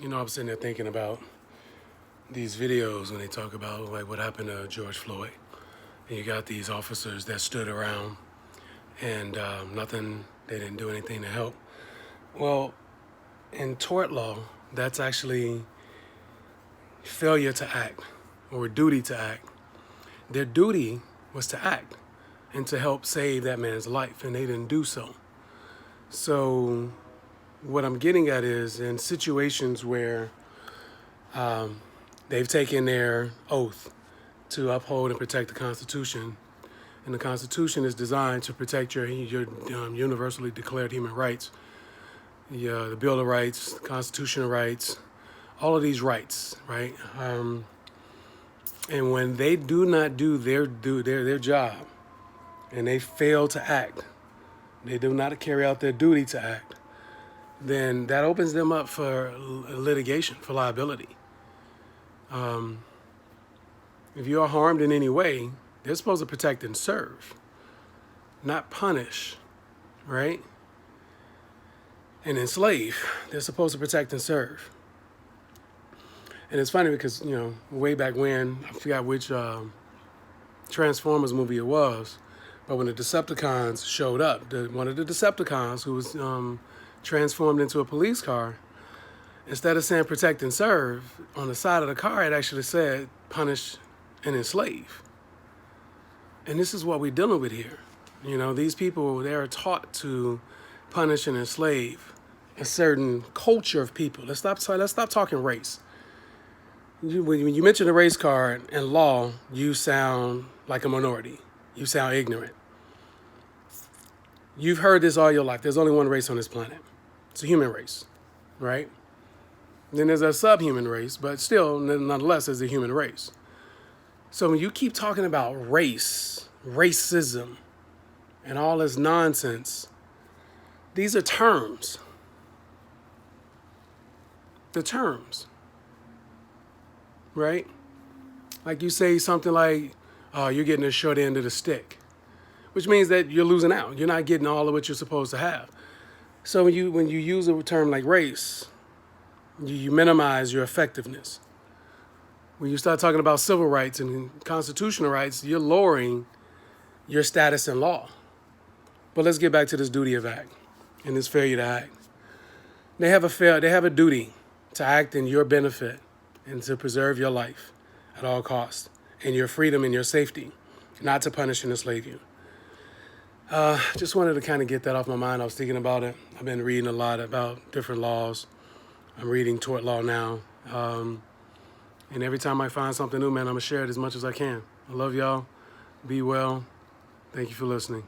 I'm sitting there thinking about these videos when they talk about like what happened to George Floyd. And you got these officers that stood around and nothing, they didn't do anything to help. Well, in tort law, that's actually failure to act or duty to act. Their duty was to act and to help save that man's life, and they didn't do so. So what I'm getting at is in situations where they've taken their oath to uphold and protect the Constitution, and the Constitution is designed to protect your universally declared human rights, the Bill of Rights, the constitutional rights, all of these rights, right? And when they do not do their job, and they fail to act, they do not carry out their duty to act, then that opens them up for litigation, for liability. If you are harmed in any way, they're supposed to protect and serve, not punish, right? And enslave. They're supposed to protect and serve. And it's funny because, way back when, I forgot which Transformers movie it was, but when the Decepticons showed up, one of the Decepticons who was transformed into a police car, instead of saying protect and serve, on the side of the car it actually said punish and enslave. And this is what we're dealing with here. These people, they are taught to punish and enslave a certain culture of people. Let's stop talking race. When you mention a race card in law, you sound like a minority. You sound ignorant. You've heard this all your life. There's only one race on this planet. It's a human race, right? Then there's a subhuman race, but still, nonetheless, there's a human race. So when you keep talking about race, racism, and all this nonsense, these are terms. The terms, right? Like you say something like, you're getting the short end of the stick, which means that you're losing out. You're not getting all of what you're supposed to have. So when you use a term like race, you minimize your effectiveness. When you start talking about civil rights and constitutional rights, you're lowering your status in law. But let's get back to this duty of act and this failure to act. They have a duty to act in your benefit and to preserve your life at all costs and your freedom and your safety, not to punish and enslave you. Just wanted to kind of get that off my mind. I was thinking about it. I've been reading a lot about different laws. I'm reading tort law now. And every time I find something new, man, I'm going to share it as much as I can. I love y'all. Be well. Thank you for listening.